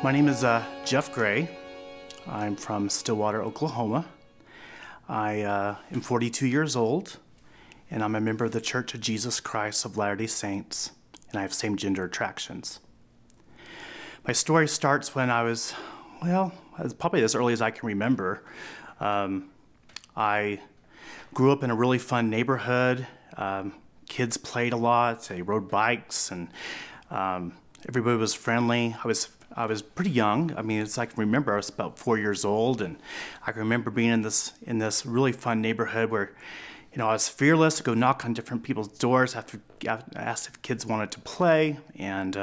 My name is Jeff Gray. I'm from Stillwater, Oklahoma. I am 42 years old, and I'm a member of the Church of Jesus Christ of Latter-day Saints, and I have same-gender attractions. My story starts when I was, probably as early as I can remember. I grew up in a really fun neighborhood. Kids played a lot, they rode bikes, and everybody was friendly. I was pretty young. I mean, I can remember I was about 4 years old, and I can remember being in this really fun neighborhood where, I was fearless to go knock on different people's doors after I asked if kids wanted to play, and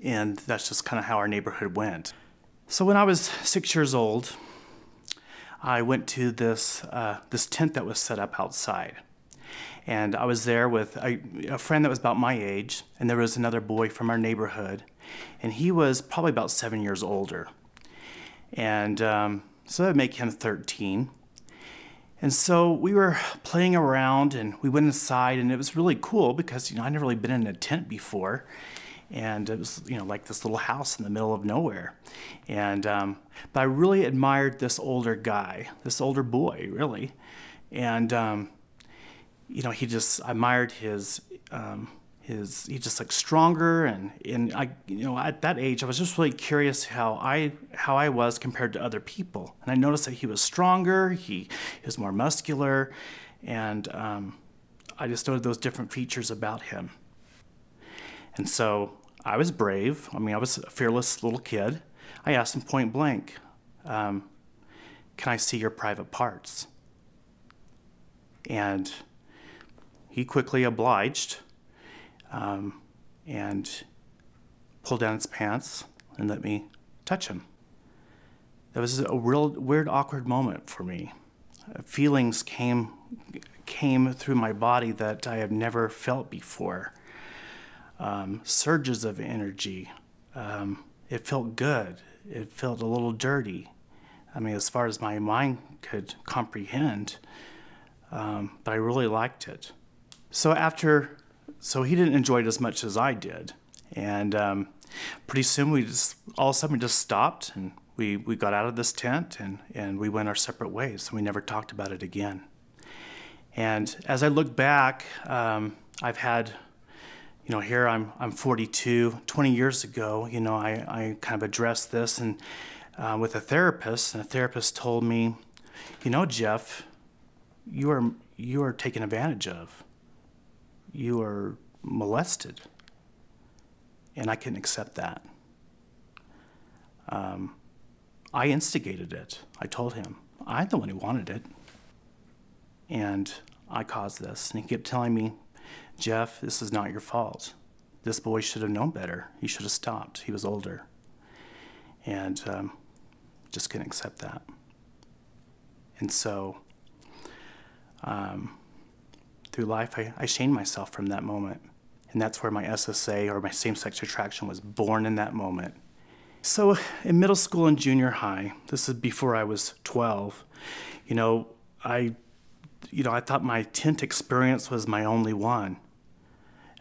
that's just kind of how our neighborhood went. So when I was 6 years old, I went to this tent that was set up outside. And I was there with a friend that was about my age, and there was another boy from our neighborhood, and he was probably about 7 years older. And so that would make him 13. And so we were playing around, and we went inside, and it was really cool because, I'd never really been in a tent before. And it was, like this little house in the middle of nowhere. And but I really admired this older guy, this older boy, really. And I admired his he just like stronger, and I, at that age, I was just really curious how I was compared to other people. And I noticed that he was stronger, he was more muscular, and I just noted those different features about him. And so I was brave. I mean, I was a fearless little kid. I asked him point blank, can I see your private parts? And he quickly obliged, and pulled down his pants and let me touch him. That was a real weird, awkward moment for me. Feelings came through my body that I have never felt before. Surges of energy. It felt good. It felt a little dirty. I mean, as far as my mind could comprehend, but I really liked it. So he didn't enjoy it as much as I did, and pretty soon all of a sudden we just stopped, and we got out of this tent, and we went our separate ways, and we never talked about it again. And as I look back, I've had, here I'm 42. 20 years ago, I kind of addressed this and with a therapist, and the therapist told me, Jeff, you are taken advantage of. You are molested. And I couldn't accept that. I instigated it. I told him, I'm the one who wanted it. And I caused this. And he kept telling me, Jeff, this is not your fault. This boy should have known better. He should have stopped. He was older. And just couldn't accept that. And so through life, I shamed myself from that moment. And that's where my SSA, or my same-sex attraction, was born in that moment. So in middle school and junior high, this is before I was 12, I thought my tent experience was my only one.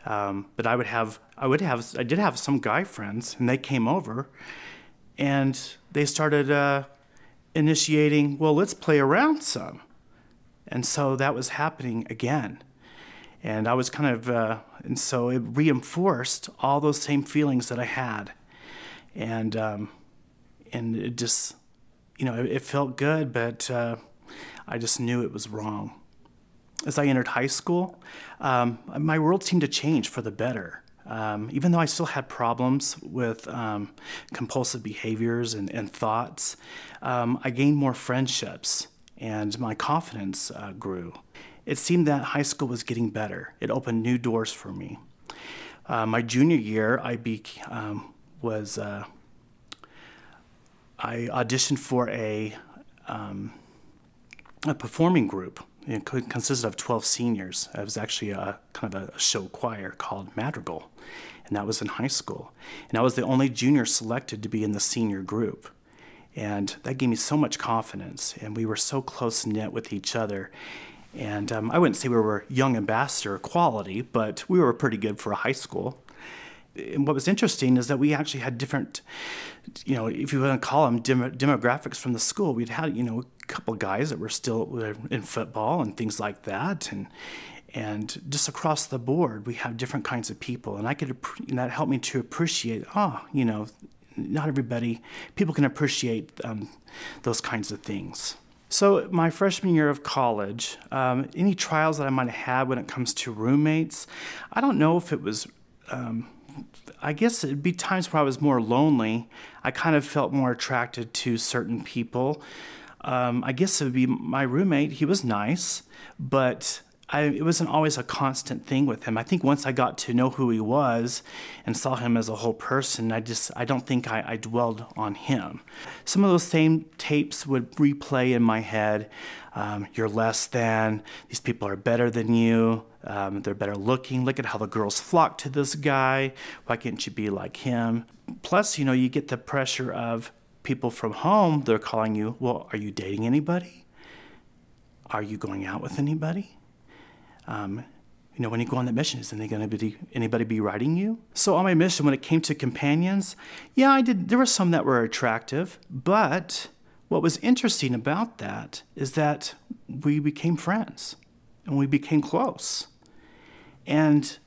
But I did have some guy friends, and they came over, and they started initiating, well, let's play around some. And so that was happening again. And I was kind of, and so it reinforced all those same feelings that I had. And it just, it felt good, but I just knew it was wrong. As I entered high school, my world seemed to change for the better. Even though I still had problems with compulsive behaviors and thoughts, I gained more friendships, and my confidence grew. It seemed that high school was getting better. It opened new doors for me. My junior year, I auditioned for a performing group. It consisted of 12 seniors. It was actually kind of a show choir called Madrigal, and that was in high school. And I was the only junior selected to be in the senior group. And that gave me so much confidence, and we were so close-knit with each other. And I wouldn't say we were young ambassador quality, but we were pretty good for a high school. And what was interesting is that we actually had different, if you want to call them demographics from the school. We'd had, a couple guys that were still in football and things like that, and just across the board, we have different kinds of people, and that helped me to appreciate. Not everybody, people can appreciate those kinds of things. So my freshman year of college, any trials that I might have had when it comes to roommates, I don't know if it was. I guess it'd be times where I was more lonely. I kind of felt more attracted to certain people. I guess it would be my roommate. He was nice, but it wasn't always a constant thing with him. I think once I got to know who he was and saw him as a whole person, I don't think I dwelled on him. Some of those same tapes would replay in my head. You're less than, these people are better than you, they're better looking, look at how the girls flock to this guy, why can't you be like him? Plus, you get the pressure of people from home. They're calling you, well, are you dating anybody? Are you going out with anybody? When you go on that mission, isn't anybody be writing you? So on my mission, when it came to companions, yeah, I did. There were some that were attractive, but what was interesting about that is that we became friends and we became close. And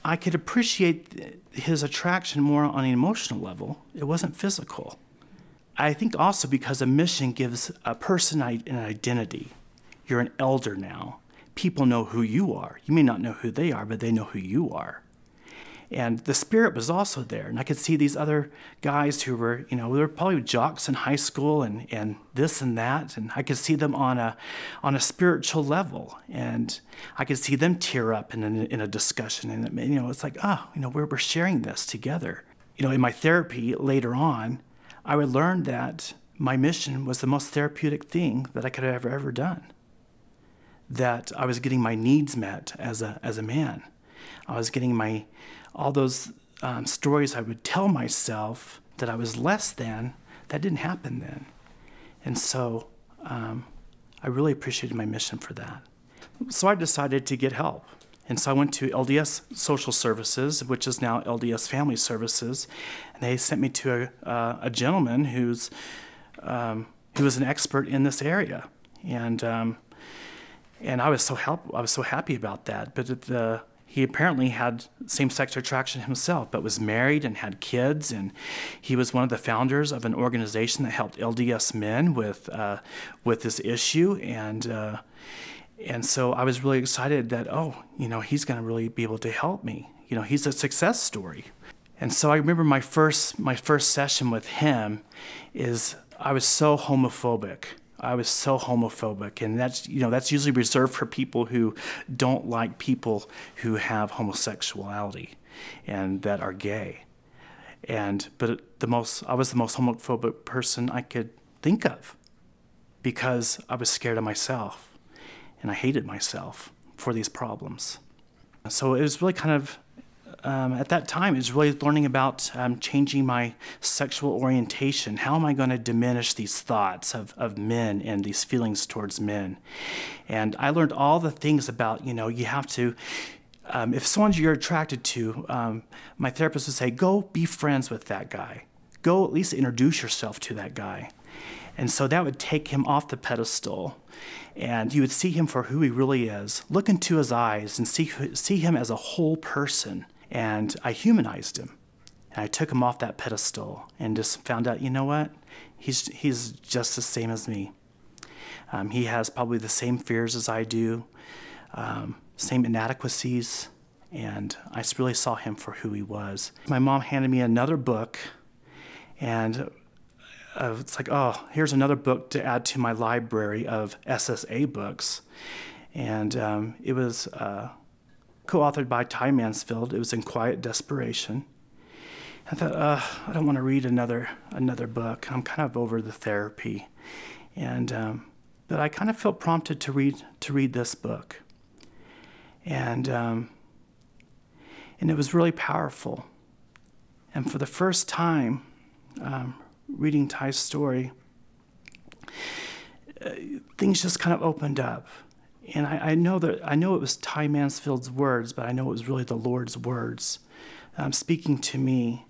I could appreciate his attraction more on an emotional level. It wasn't physical. I think also because a mission gives a person an identity. You're an elder now. People know who you are. You may not know who they are, but they know who you are. And the spirit was also there. And I could see these other guys who were, they were probably jocks in high school and this and that. And I could see them on a spiritual level. And I could see them tear up in a discussion. And, it's like, we're sharing this together. In my therapy later on, I would learn that my mission was the most therapeutic thing that I could have ever done. That I was getting my needs met as a man. I was getting all those stories I would tell myself that I was less than. That didn't happen then. And so I really appreciated my mission for that. So I decided to get help. And so I went to LDS Social Services, which is now LDS Family Services, and they sent me to a gentleman who was an expert in this area. And I was so happy about that. But he apparently had same-sex attraction himself, but was married and had kids. And he was one of the founders of an organization that helped LDS men with this issue. And so I was really excited that, he's going to really be able to help me. He's a success story. And so I remember my first session with him is I was so homophobic. And that's usually reserved for people who don't like people who have homosexuality and that are gay. But I was the most homophobic person I could think of because I was scared of myself and I hated myself for these problems. So it was really kind of at that time, it was really learning about changing my sexual orientation. How am I going to diminish these thoughts of men and these feelings towards men? And I learned all the things about, you have to, if someone you're attracted to, my therapist would say, go be friends with that guy. Go at least introduce yourself to that guy. And so that would take him off the pedestal. And you would see him for who he really is. Look into his eyes and see him as a whole person. And I humanized him. And I took him off that pedestal and just found out, he's just the same as me. He has probably the same fears as I do, same inadequacies, and I really saw him for who he was. My mom handed me another book, and it's like, here's another book to add to my library of SSA books. And it was co-authored by Ty Mansfield. It was In Quiet Desperation. I thought, I don't want to read another book. I'm kind of over the therapy, but I kind of felt prompted to read this book, and it was really powerful. And for the first time, reading Ty's story, things just kind of opened up. And I know it was Ty Mansfield's words, but I know it was really the Lord's words speaking to me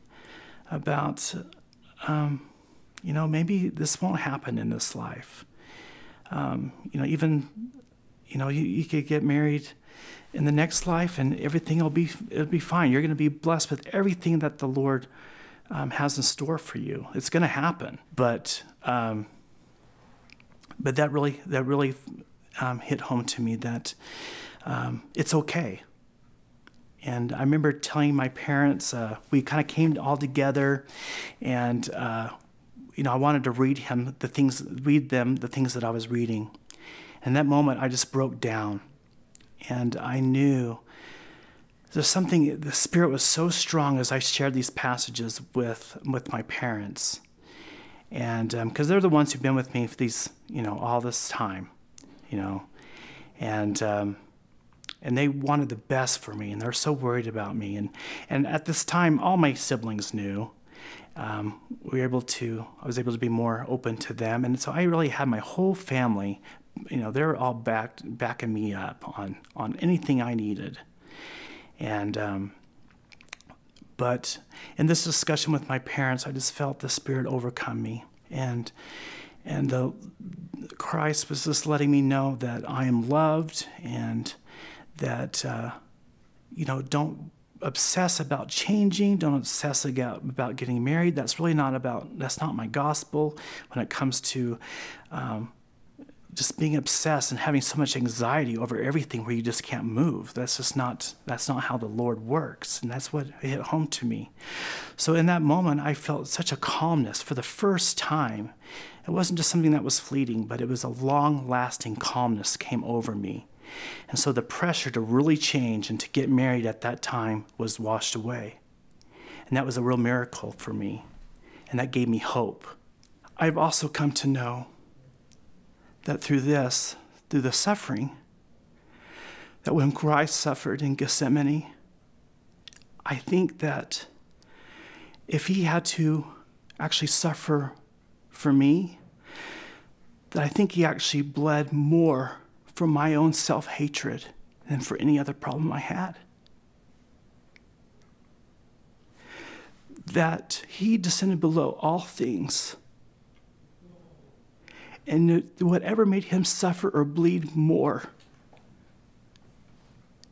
about, maybe this won't happen in this life. You could get married in the next life and everything it'll be fine. You're going to be blessed with everything that the Lord has in store for you. It's going to happen. But that really hit home to me that it's okay. And I remember telling my parents, we kind of came all together, and I wanted to read them the things that I was reading. And that moment, I just broke down, and I knew there's something. The Spirit was so strong as I shared these passages with my parents, and because they're the ones who've been with me for these, all this time, and they wanted the best for me, and they're so worried about me. And at this time, all my siblings knew. I was able to be more open to them, and so I really had my whole family. They're all backing me up on anything I needed. And but in this discussion with my parents, I just felt the Spirit overcome me, and the Christ was just letting me know that I am loved, and that don't obsess about changing. Don't obsess about getting married. That's not my gospel when it comes to just being obsessed and having so much anxiety over everything where you just can't move. That's not how the Lord works. And that's what hit home to me. So in that moment, I felt such a calmness for the first time. It wasn't just something that was fleeting, but it was a long-lasting calmness came over me. And so the pressure to really change and to get married at that time was washed away. And that was a real miracle for me. And that gave me hope. I've also come to know that through the suffering, that when Christ suffered in Gethsemane, I think that if he had to actually suffer for me, that I think he actually bled more for my own self-hatred than for any other problem I had. That he descended below all things, and whatever made him suffer or bleed more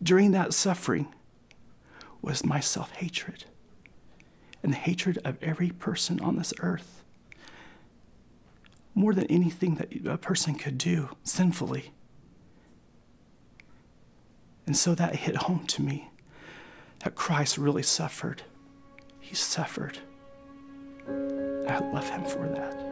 during that suffering was my self-hatred and the hatred of every person on this earth, more than anything that a person could do sinfully. And so that hit home to me, that Christ really suffered. He suffered. I love him for that.